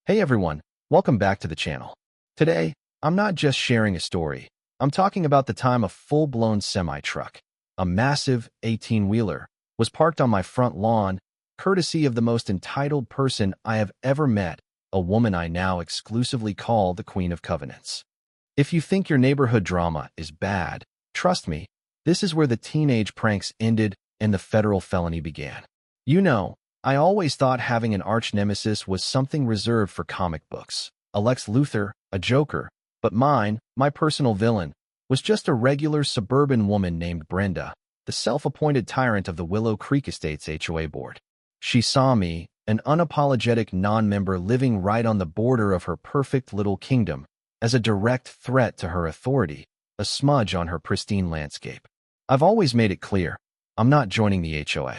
Hey everyone, welcome back to the channel. Today, I'm not just sharing a story. I'm talking about the time a full-blown semi-truck, a massive 18-wheeler, was parked on my front lawn, courtesy of the most entitled person I have ever met, a woman I now exclusively call the Queen of Covenants. If you think your neighborhood drama is bad, trust me, this is where the teenage pranks ended and the federal felony began. I always thought having an arch-nemesis was something reserved for comic books, a Lex Luthor, a Joker, but my personal villain, was just a regular suburban woman named Brenda, the self-appointed tyrant of the Willow Creek Estates HOA board. She saw me, an unapologetic non-member living right on the border of her perfect little kingdom, as a direct threat to her authority, a smudge on her pristine landscape. I've always made it clear, I'm not joining the HOA.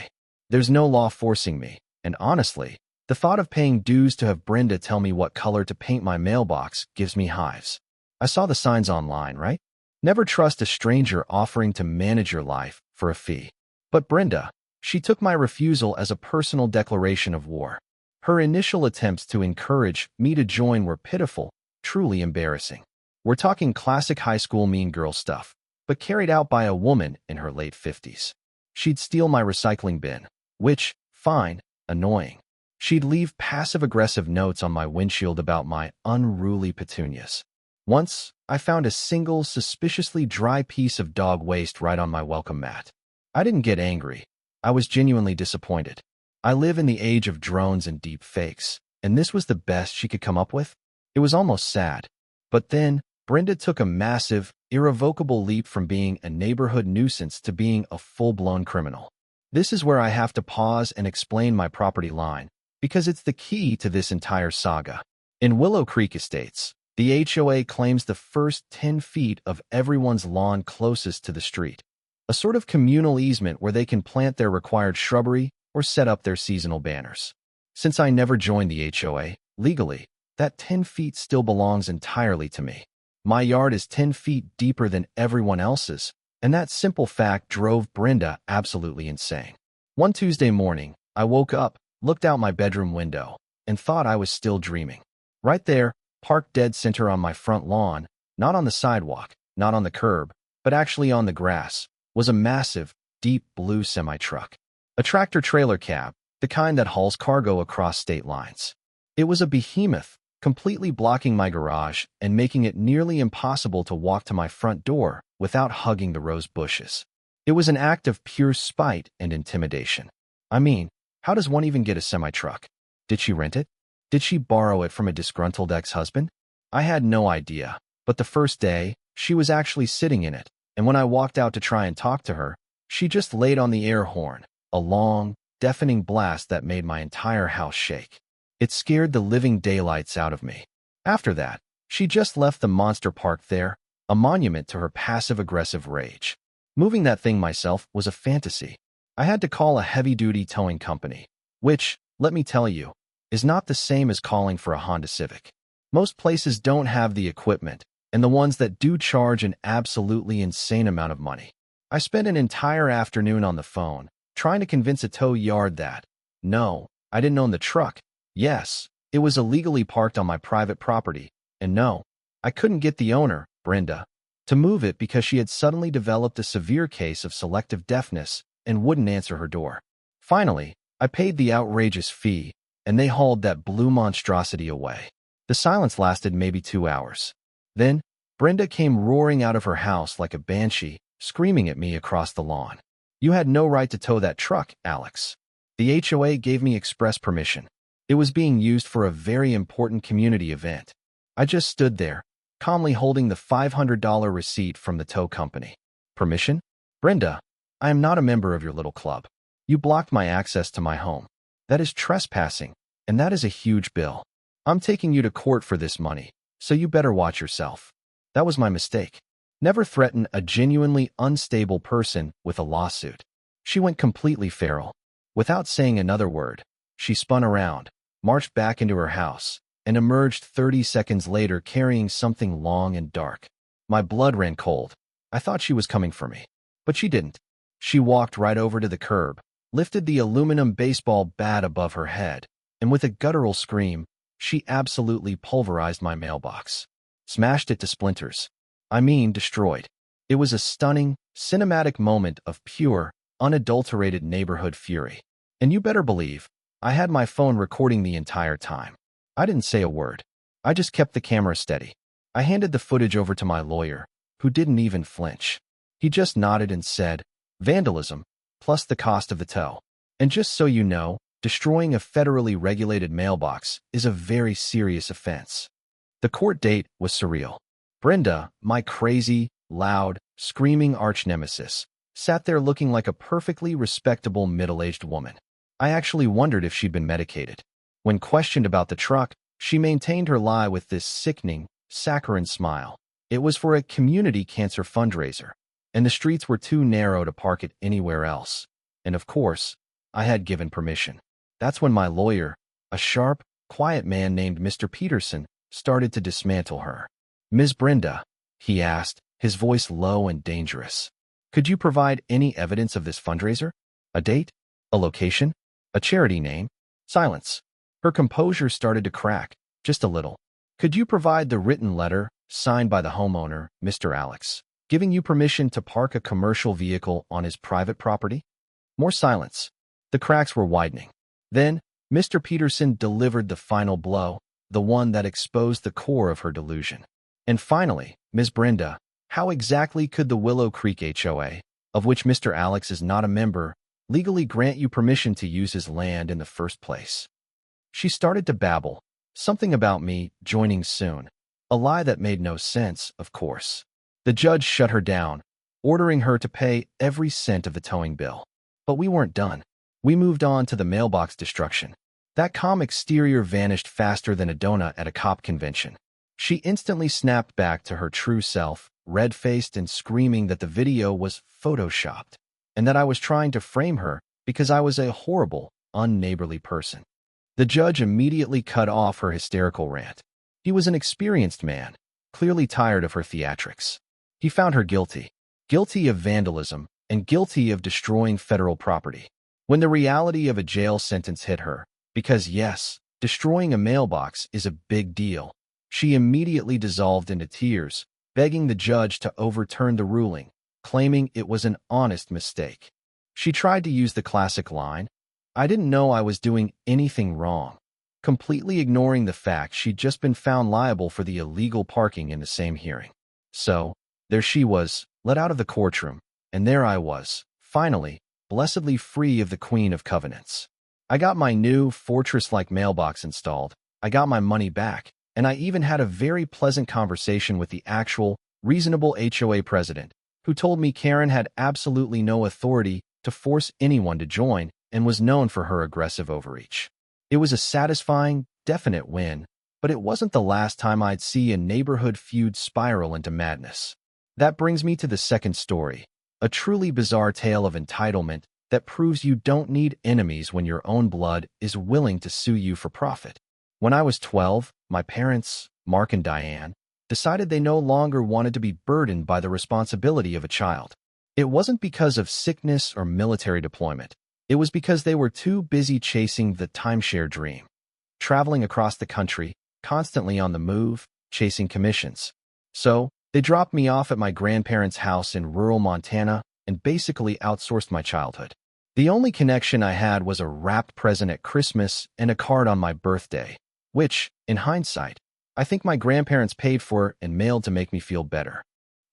There's no law forcing me, and honestly, the thought of paying dues to have Brenda tell me what color to paint my mailbox gives me hives. I saw the signs online, right? Never trust a stranger offering to manage your life for a fee. But Brenda, she took my refusal as a personal declaration of war. Her initial attempts to encourage me to join were pitiful, truly embarrassing. We're talking classic high school mean girl stuff, but carried out by a woman in her late 50s. She'd steal my recycling bin, which, fine, annoying. She'd leave passive-aggressive notes on my windshield about my unruly petunias. Once, I found a single suspiciously dry piece of dog waste right on my welcome mat. I didn't get angry. I was genuinely disappointed. I live in the age of drones and deep fakes, and this was the best she could come up with? It was almost sad. But then, Brenda took a massive, irrevocable leap from being a neighborhood nuisance to being a full-blown criminal. This is where I have to pause and explain my property line, because it's the key to this entire saga. In Willow Creek Estates, the HOA claims the first 10 feet of everyone's lawn closest to the street, a sort of communal easement where they can plant their required shrubbery or set up their seasonal banners. Since I never joined the HOA, legally, that 10 feet still belongs entirely to me. My yard is 10 feet deeper than everyone else's, and that simple fact drove Brenda absolutely insane. One Tuesday morning, I woke up, looked out my bedroom window, and thought I was still dreaming. Right there, parked dead center on my front lawn, not on the sidewalk, not on the curb, but actually on the grass, was a massive, deep blue semi-truck. A tractor-trailer cab, the kind that hauls cargo across state lines. It was a behemoth, completely blocking my garage and making it nearly impossible to walk to my front door without hugging the rose bushes. It was an act of pure spite and intimidation. I mean, how does one even get a semi-truck? Did she rent it? Did she borrow it from a disgruntled ex-husband? I had no idea, but the first day, she was actually sitting in it, and when I walked out to try and talk to her, she just laid on the air horn, a long, deafening blast that made my entire house shake. It scared the living daylights out of me. After that, she just left the monster parked there, a monument to her passive-aggressive rage. Moving that thing myself was a fantasy. I had to call a heavy-duty towing company, which, let me tell you, is not the same as calling for a Honda Civic. Most places don't have the equipment, and the ones that do charge an absolutely insane amount of money. I spent an entire afternoon on the phone, trying to convince a tow yard that, no, I didn't own the truck. Yes, it was illegally parked on my private property, and no, I couldn't get the owner, Brenda, to move it because she had suddenly developed a severe case of selective deafness and wouldn't answer her door. Finally, I paid the outrageous fee, and they hauled that blue monstrosity away. The silence lasted maybe 2 hours. Then, Brenda came roaring out of her house like a banshee, screaming at me across the lawn. "You had no right to tow that truck, Alex." The HOA gave me express permission. It was being used for a very important community event. I just stood there, calmly holding the $500 receipt from the tow company. Permission? Brenda, I am not a member of your little club. You blocked my access to my home. That is trespassing, and that is a huge bill. I'm taking you to court for this money, so you better watch yourself. That was my mistake. Never threaten a genuinely unstable person with a lawsuit. She went completely feral. Without saying another word, she spun around, marched back into her house, and emerged 30 seconds later carrying something long and dark. My blood ran cold. I thought she was coming for me. But she didn't. She walked right over to the curb, lifted the aluminum baseball bat above her head, and with a guttural scream, she absolutely pulverized my mailbox. Smashed it to splinters. I mean, destroyed. It was a stunning, cinematic moment of pure, unadulterated neighborhood fury. And you better believe, I had my phone recording the entire time. I didn't say a word. I just kept the camera steady. I handed the footage over to my lawyer, who didn't even flinch. He just nodded and said, "Vandalism, plus the cost of the tow. And just so you know, destroying a federally regulated mailbox is a very serious offense." The court date was surreal. Brenda, my crazy, loud, screaming arch-nemesis, sat there looking like a perfectly respectable middle-aged woman. I actually wondered if she'd been medicated. When questioned about the truck, she maintained her lie with this sickening, saccharine smile. It was for a community cancer fundraiser, and the streets were too narrow to park it anywhere else. And of course, I had given permission. That's when my lawyer, a sharp, quiet man named Mr. Peterson, started to dismantle her. "Ms. Brenda," he asked, his voice low and dangerous, "could you provide any evidence of this fundraiser? A date? A location? A charity name?" Silence. Her composure started to crack, just a little. "Could you provide the written letter, signed by the homeowner, Mr. Alex, giving you permission to park a commercial vehicle on his private property?" More silence. The cracks were widening. Then, Mr. Peterson delivered the final blow, the one that exposed the core of her delusion. "And finally, Ms. Brenda, how exactly could the Willow Creek HOA, of which Mr. Alex is not a member, legally grant you permission to use his land in the first place?" She started to babble, something about me joining soon, a lie that made no sense, of course. The judge shut her down, ordering her to pay every cent of the towing bill. But we weren't done. We moved on to the mailbox destruction. That calm exterior vanished faster than a donut at a cop convention. She instantly snapped back to her true self, red-faced and screaming that the video was photoshopped, and that I was trying to frame her because I was a horrible, unneighborly person. The judge immediately cut off her hysterical rant. He was an experienced man, clearly tired of her theatrics. He found her guilty of vandalism, and guilty of destroying federal property. When the reality of a jail sentence hit her, because yes, destroying a mailbox is a big deal, she immediately dissolved into tears, begging the judge to overturn the ruling, claiming it was an honest mistake. She tried to use the classic line, "I didn't know I was doing anything wrong," completely ignoring the fact she'd just been found liable for the illegal parking in the same hearing. So, there she was, let out of the courtroom, and there I was, finally, blessedly free of the Queen of Covenants. I got my new fortress-like mailbox installed, I got my money back, and I even had a very pleasant conversation with the actual, reasonable HOA president, who told me Karen had absolutely no authority to force anyone to join and was known for her aggressive overreach. It was a satisfying, definite win, but it wasn't the last time I'd see a neighborhood feud spiral into madness. That brings me to the second story, a truly bizarre tale of entitlement that proves you don't need enemies when your own blood is willing to sue you for profit. When I was 12, my parents, Mark and Diane, decided they no longer wanted to be burdened by the responsibility of a child. It wasn't because of sickness or military deployment. It was because they were too busy chasing the timeshare dream, traveling across the country, constantly on the move, chasing commissions. So, they dropped me off at my grandparents' house in rural Montana and basically outsourced my childhood. The only connection I had was a wrapped present at Christmas and a card on my birthday, which, in hindsight, I think my grandparents paid for and mailed to make me feel better.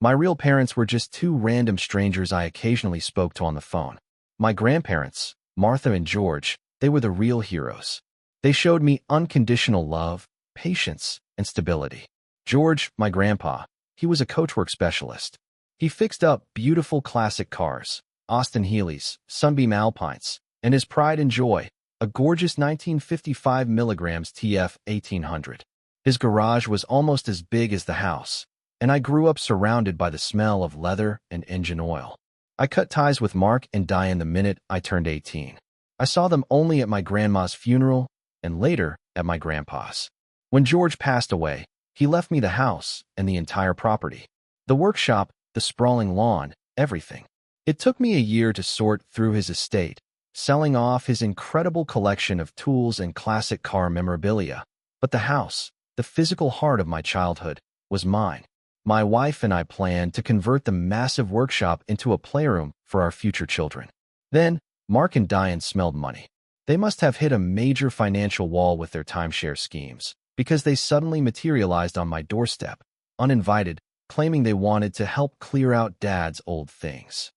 My real parents were just two random strangers I occasionally spoke to on the phone. My grandparents, Martha and George, they were the real heroes. They showed me unconditional love, patience, and stability. George, my grandpa, he was a coachwork specialist. He fixed up beautiful classic cars, Austin Healey's, Sunbeam Alpines, and his pride and joy, a gorgeous 1955 milligrams TF 1800. His garage was almost as big as the house, and I grew up surrounded by the smell of leather and engine oil. I cut ties with Mark and Diane the minute I turned 18. I saw them only at my grandma's funeral and later at my grandpa's. When George passed away, he left me the house and the entire property. The workshop, the sprawling lawn, everything. It took me a year to sort through his estate, selling off his incredible collection of tools and classic car memorabilia. But the house, the physical heart of my childhood, was mine. My wife and I planned to convert the massive workshop into a playroom for our future children. Then, Mark and Diane smelled money. They must have hit a major financial wall with their timeshare schemes, because they suddenly materialized on my doorstep, uninvited, claiming they wanted to help clear out Dad's old things.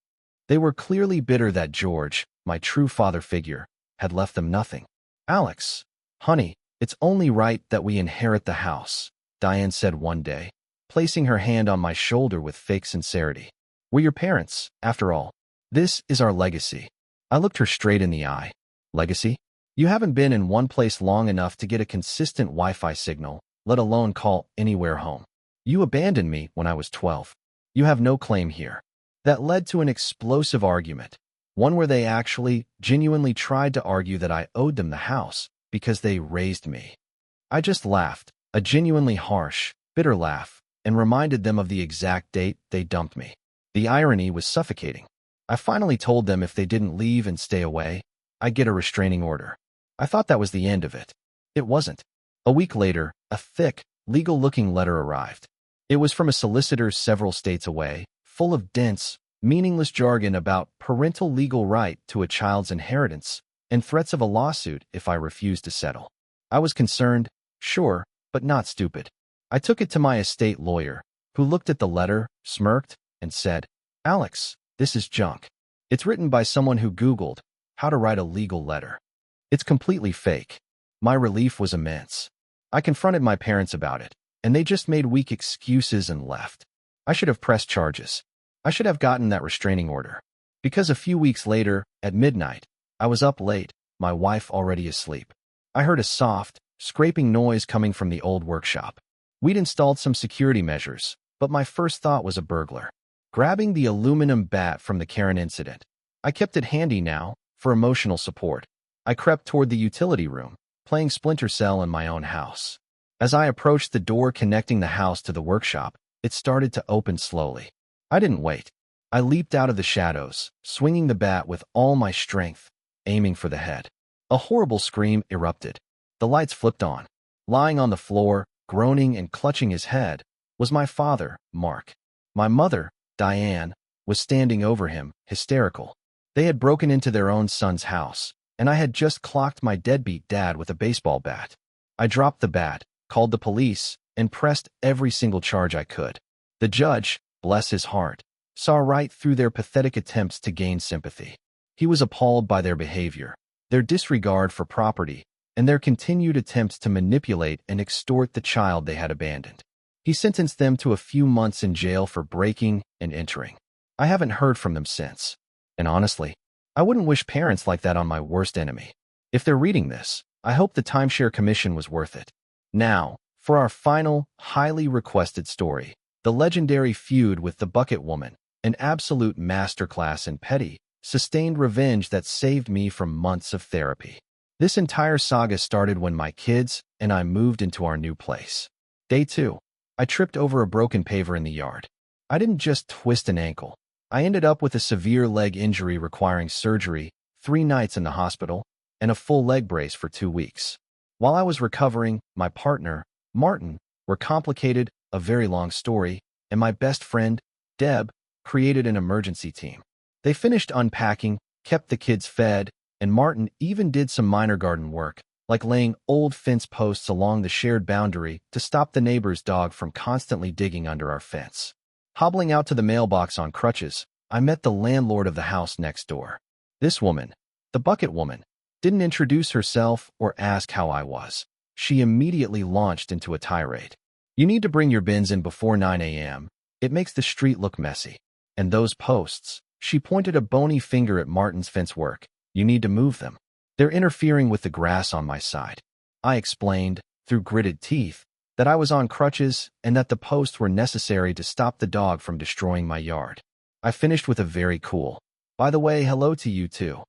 They were clearly bitter that George, my true father figure, had left them nothing. "Alex, honey, it's only right that we inherit the house," Diane said one day, placing her hand on my shoulder with fake sincerity. "We're your parents, after all. This is our legacy." I looked her straight in the eye. "Legacy? You haven't been in one place long enough to get a consistent Wi-Fi signal, let alone call anywhere home. You abandoned me when I was 12. You have no claim here." That led to an explosive argument, one where they actually, genuinely tried to argue that I owed them the house because they raised me. I just laughed, a genuinely harsh, bitter laugh, and reminded them of the exact date they dumped me. The irony was suffocating. I finally told them if they didn't leave and stay away, I'd get a restraining order. I thought that was the end of it. It wasn't. A week later, a thick, legal-looking letter arrived. It was from a solicitor several states away, full of dense, meaningless jargon about parental legal right to a child's inheritance and threats of a lawsuit if I refused to settle. I was concerned, sure, but not stupid. I took it to my estate lawyer, who looked at the letter, smirked, and said, "Alex, this is junk. It's written by someone who Googled how to write a legal letter. It's completely fake." My relief was immense. I confronted my parents about it, and they just made weak excuses and left. I should have pressed charges. I should have gotten that restraining order. Because a few weeks later, at midnight, I was up late, my wife already asleep. I heard a soft, scraping noise coming from the old workshop. We'd installed some security measures, but my first thought was a burglar. Grabbing the aluminum bat from the Karen incident, I kept it handy now for emotional support. I crept toward the utility room, playing Splinter Cell in my own house. As I approached the door connecting the house to the workshop, it started to open slowly. I didn't wait. I leaped out of the shadows, swinging the bat with all my strength, aiming for the head. A horrible scream erupted. The lights flipped on. Lying on the floor, groaning and clutching his head, was my father, Mark. My mother, Diane, was standing over him, hysterical. They had broken into their own son's house, and I had just clocked my deadbeat dad with a baseball bat. I dropped the bat, called the police, and pressed every single charge I could. The judge, bless his heart, saw right through their pathetic attempts to gain sympathy. He was appalled by their behavior, their disregard for property, and their continued attempts to manipulate and extort the child they had abandoned. He sentenced them to a few months in jail for breaking and entering. I haven't heard from them since. And honestly, I wouldn't wish parents like that on my worst enemy. If they're reading this, I hope the timeshare commission was worth it. Now, for our final, highly requested story, the legendary feud with the Bucket Woman, an absolute masterclass in petty, sustained revenge that saved me from months of therapy. This entire saga started when my kids and I moved into our new place. Day 2. I tripped over a broken paver in the yard. I didn't just twist an ankle. I ended up with a severe leg injury requiring surgery, 3 nights in the hospital, and a full leg brace for 2 weeks. While I was recovering, my partner, Martin, were complicated, a very long story, and my best friend, Deb, created an emergency team. They finished unpacking, kept the kids fed, and Martin even did some minor garden work, like laying old fence posts along the shared boundary to stop the neighbor's dog from constantly digging under our fence. Hobbling out to the mailbox on crutches, I met the landlord of the house next door. This woman, the Bucket Woman, didn't introduce herself or ask how I was. She immediately launched into a tirade. "You need to bring your bins in before 9 a.m. It makes the street look messy. And those posts," she pointed a bony finger at Martin's fence work, "you need to move them. They're interfering with the grass on my side." I explained, through gritted teeth, that I was on crutches and that the posts were necessary to stop the dog from destroying my yard. I finished with a very cool, "By the way, hello to you too."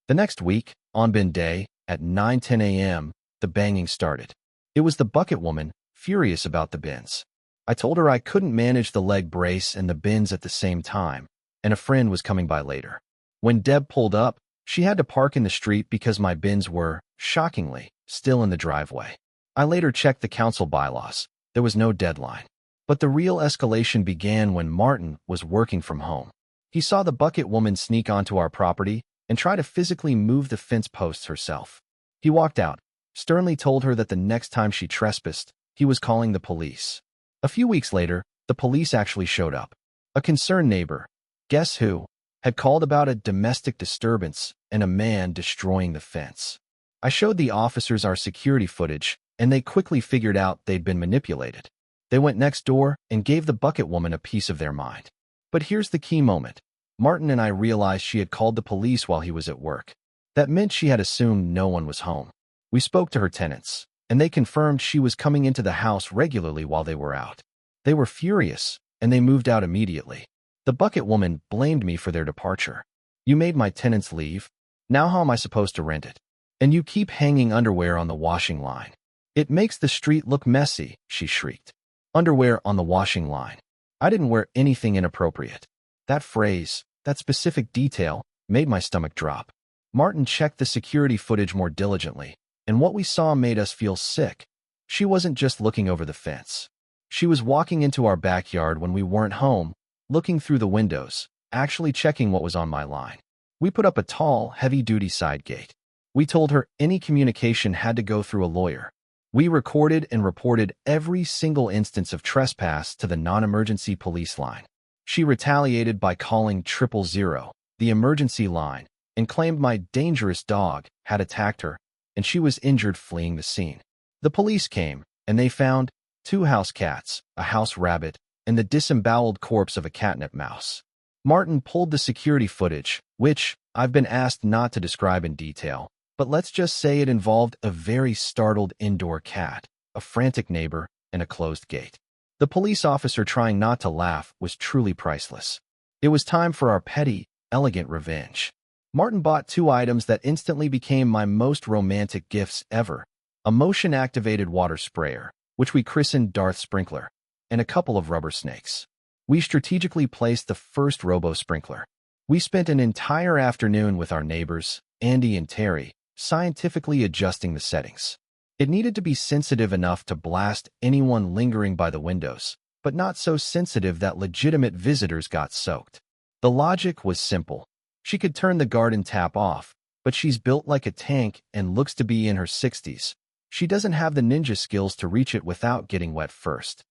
The next week, on bin day, at 9:10 a.m., the banging started. It was the Bucket Woman, furious about the bins. I told her I couldn't manage the leg brace and the bins at the same time, and a friend was coming by later. When Deb pulled up, she had to park in the street because my bins were, shockingly, still in the driveway. I later checked the council bylaws. There was no deadline. But the real escalation began when Martin was working from home. He saw the bucket woman sneak onto our property and try to physically move the fence posts herself. He walked out, sternly told her that the next time she trespassed, he was calling the police. A few weeks later, the police actually showed up. A concerned neighbor, guess who, had called about a domestic disturbance and a man destroying the fence. I showed the officers our security footage, and they quickly figured out they'd been manipulated. They went next door and gave the bucket woman a piece of their mind. But here's the key moment. Martin and I realized she had called the police while he was at work. That meant she had assumed no one was home. We spoke to her tenants, and they confirmed she was coming into the house regularly while they were out. They were furious, and they moved out immediately. The bucket woman blamed me for their departure. You made my tenants leave. Now how am I supposed to rent it? And you keep hanging underwear on the washing line. It makes the street look messy, she shrieked. Underwear on the washing line. I didn't wear anything inappropriate. That phrase, that specific detail, made my stomach drop. Martin checked the security footage more diligently, and what we saw made us feel sick. She wasn't just looking over the fence. She was walking into our backyard when we weren't home, looking through the windows, actually checking what was on my line. We put up a tall, heavy-duty side gate. We told her any communication had to go through a lawyer. We recorded and reported every single instance of trespass to the non-emergency police line. She retaliated by calling 000, the emergency line, and claimed my dangerous dog had attacked her, and she was injured fleeing the scene. The police came, and they found 2 house cats, a house rabbit, and the disemboweled corpse of a catnip mouse. Martin pulled the security footage, which I've been asked not to describe in detail, but let's just say it involved a very startled indoor cat, a frantic neighbor, and a closed gate. The police officer trying not to laugh was truly priceless. It was time for our petty, elegant revenge. Martin bought 2 items that instantly became my most romantic gifts ever: a motion-activated water sprayer, which we christened Darth Sprinkler, and a couple of rubber snakes. We strategically placed the first robo-sprinkler. We spent an entire afternoon with our neighbors, Andy and Terry, scientifically adjusting the settings. It needed to be sensitive enough to blast anyone lingering by the windows, but not so sensitive that legitimate visitors got soaked. The logic was simple. She could turn the garden tap off, but she's built like a tank and looks to be in her 60s. She doesn't have the ninja skills to reach it without getting wet first.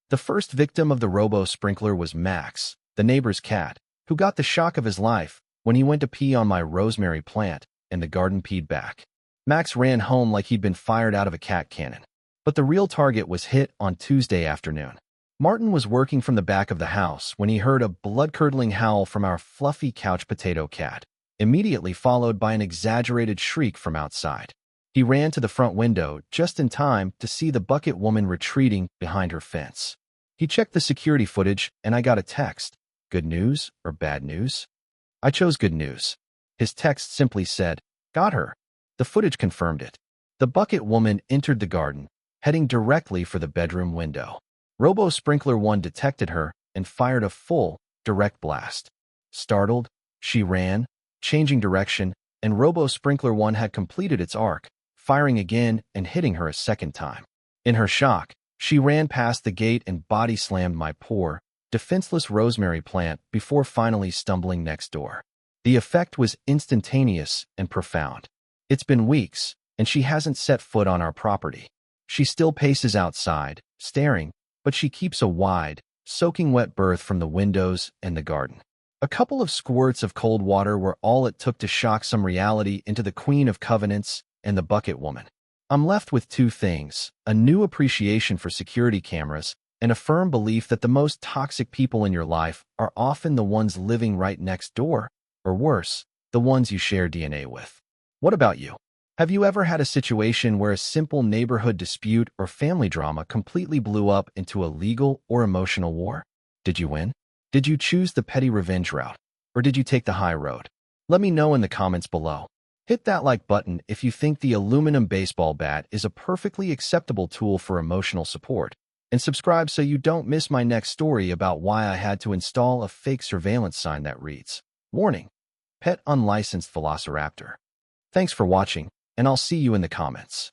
The first victim of the robo-sprinkler was Max, the neighbor's cat, who got the shock of his life when he went to pee on my rosemary plant and the garden peed back. Max ran home like he'd been fired out of a cat cannon. But the real target was hit on Tuesday afternoon. Martin was working from the back of the house when he heard a blood-curdling howl from our fluffy couch potato cat, immediately followed by an exaggerated shriek from outside. He ran to the front window just in time to see the bucket woman retreating behind her fence. He checked the security footage, and I got a text. Good news or bad news? I chose good news. His text simply said, "Got her." The footage confirmed it. The bucket woman entered the garden, heading directly for the bedroom window. Robo Sprinkler 1 detected her and fired a full, direct blast. Startled, she ran, changing direction, and Robo Sprinkler 1 had completed its arc, firing again and hitting her a second time. In her shock, she ran past the gate and body slammed my poor, defenseless rosemary plant before finally stumbling next door. The effect was instantaneous and profound. It's been weeks, and she hasn't set foot on our property. She still paces outside, staring, but she keeps a wide, soaking wet berth from the windows and the garden. A couple of squirts of cold water were all it took to shock some reality into the Queen of Covenants and the bucket woman. I'm left with 2 things: a new appreciation for security cameras and a firm belief that the most toxic people in your life are often the ones living right next door, or worse, the ones you share DNA with. What about you? Have you ever had a situation where a simple neighborhood dispute or family drama completely blew up into a legal or emotional war? Did you win? Did you choose the petty revenge route? Or did you take the high road? Let me know in the comments below. Hit that like button if you think the aluminum baseball bat is a perfectly acceptable tool for emotional support. And subscribe so you don't miss my next story about why I had to install a fake surveillance sign that reads, "Warning, Pet Unlicensed Velociraptor." Thanks for watching, and I'll see you in the comments.